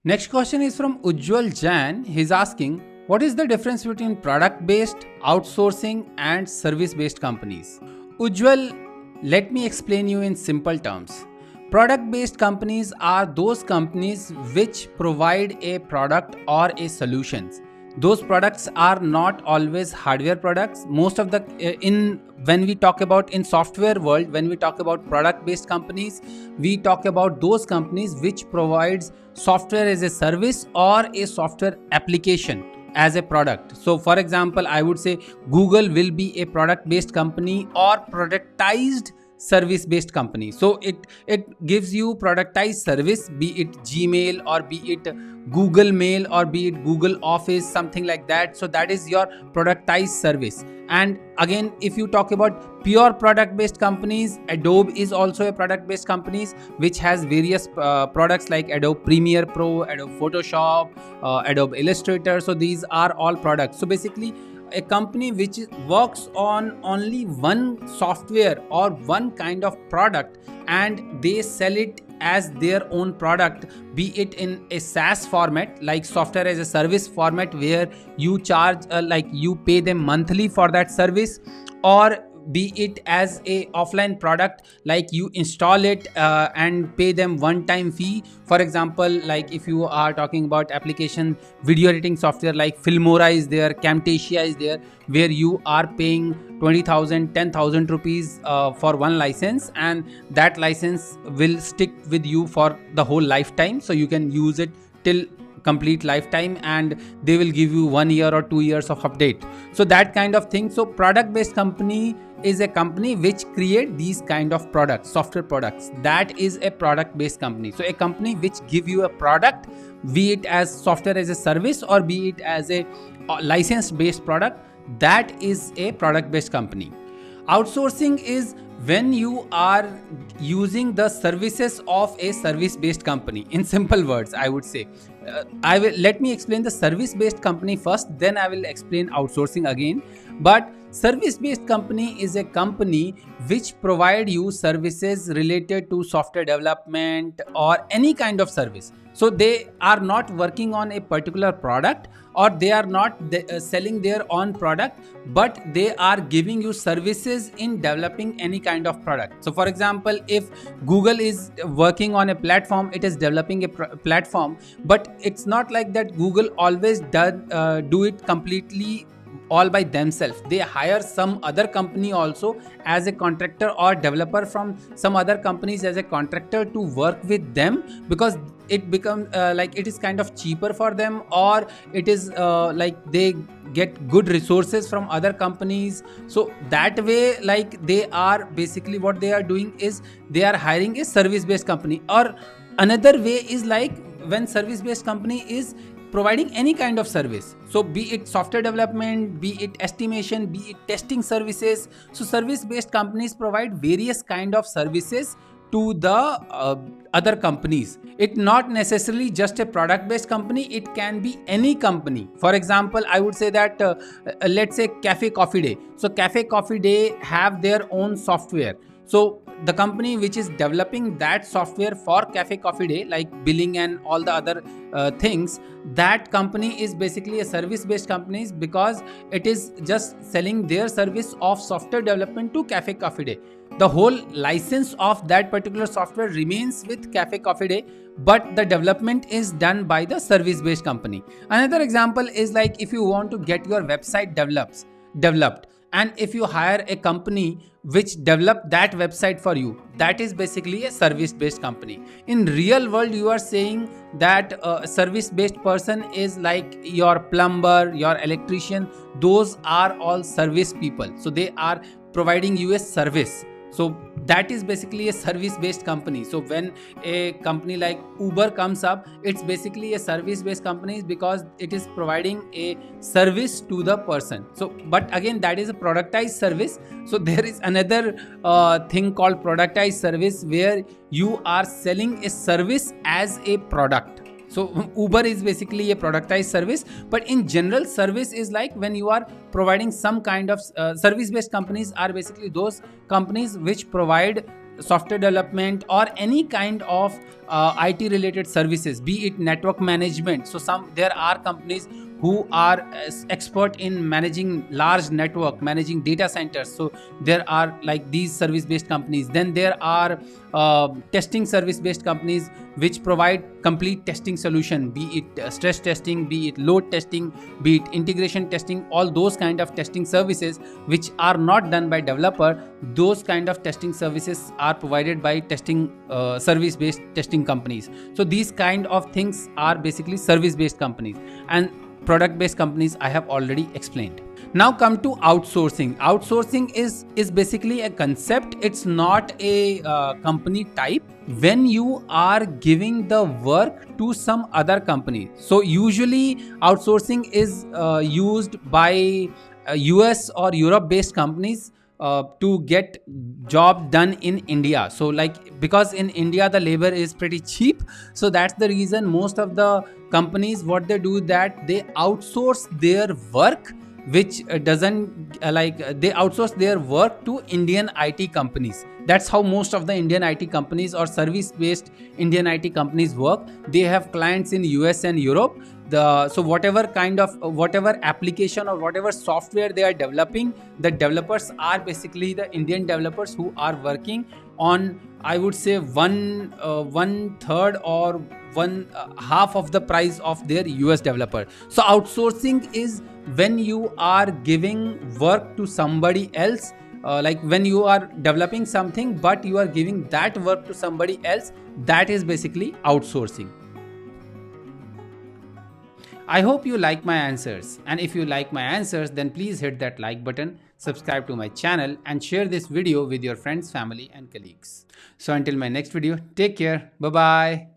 Next question is from Ujjwal Jain. He's asking, what is the difference between product-based, outsourcing and service-based companies? Ujjwal, let me explain you in simple terms. Product-based companies are those companies which provide a product or a solutions. Those products are not always hardware products. Most of the in when we talk about in software world, when we talk about product based companies, we talk about those companies which provides software as a service or a software application as a product. So for example, I would say Google will be a product based company or productized service based company. So it gives you productized service, be it Gmail or be it Google Mail or be it Google Office, something like that. So that is your productized service. And again, if you talk about pure product based companies, Adobe is also a product based companies which has various products like Adobe Premiere Pro, Adobe Photoshop, Adobe Illustrator. So these are all products. So basically a company which works on only one software or one kind of product and they sell it as their own product, be it in a SaaS format like software as a service format where you charge like you pay them monthly for that service, or be it as a offline product like you install it and pay them one time fee. For example, like if you are talking about application video editing software like Filmora is there, Camtasia is there, where you are paying 20,000 10,000 rupees for one license, and that license will stick with you for the whole lifetime, so you can use it till complete lifetime and they will give you 1 year or 2 years of update. So that kind of thing. So product based company is a company which create these kind of products, software products. That is a product based company. So a company which give you a product, be it as software as a service or be it as a license based product, that is a product based company. Outsourcing is when you are using the services of a service based company. In simple words, I would say let me explain the service based company first, then I will explain outsourcing again. But service based company is a company which provide you services related to software development or any kind of service. So they are not working on a particular product or they are not selling their own product, but they are giving you services in developing any kind of product. So for example, if Google is working on a platform, it is developing a platform, but it's not like that Google always do it completely all by themselves. They hire some other company also as a contractor or developer from some other companies as a contractor to work with them, because it becomes like it is kind of cheaper for them, or it is like they get good resources from other companies. So that way, like they are basically what they are doing is they are hiring a service based company. Or another way is like when service based company is providing any kind of service, so be it software development, be it estimation, be it testing services. So service based companies provide various kind of services to the other companies. It not necessarily just a product based company, it can be any company. For example, I would say that let's say Cafe Coffee Day. So Cafe Coffee Day have their own software. So the company which is developing that software for Cafe Coffee Day, like billing and all the other things, that company is basically a service based company because it is just selling their service of software development to Cafe Coffee Day. The whole license of that particular software remains with Cafe Coffee Day, but the development is done by the service based company. Another example is like if you want to get your website developed, and if you hire a company which develop that website for you, that is basically a service based company. In real world, you are saying that a service based person is like your plumber, your electrician. Those are all service people, so they are providing you a service. So that is basically a service based company. So when a company like Uber comes up, it's basically a service based company because it is providing a service to the person. So but again, that is a productized service. So there is another thing called productized service where you are selling a service as a product. So Uber is basically a productized service, but in general, service is like when you are providing some kind of service-based companies are basically those companies which provide software development or any kind of IT related services, be it network management. So there are companies who are expert in managing large network, managing data centers. So there are like these service based companies. Then there are testing service based companies which provide complete testing solution, be it stress testing, be it load testing, be it integration testing, all those kind of testing services which are not done by developer. Those kind of testing services are provided by testing service based testing companies. So these kind of things are basically service based companies, and product based companies I have already explained. Now come to outsourcing. Outsourcing is basically a concept. It's not a company type. When you are giving the work to some other company, so usually outsourcing is used by US or Europe based companies to get job done in India. So like, because in India the labor is pretty cheap, so that's the reason most of the companies, what they do, that they outsource their work, which doesn't they outsource their work to Indian IT companies. That's how most of the Indian IT companies or service based Indian IT companies work. They have clients in US and Europe. So whatever kind of whatever application or whatever software they are developing, the developers are basically the Indian developers who are working on, I would say, one third or one half of the price of their US developer. So outsourcing is when you are giving work to somebody else, like when you are developing something but you are giving that work to somebody else. That is basically outsourcing. I hope you like my answers, and if you like my answers, then please hit that like button, subscribe to my channel, and share this video with your friends, family and colleagues. So until my next video, take care. Bye bye.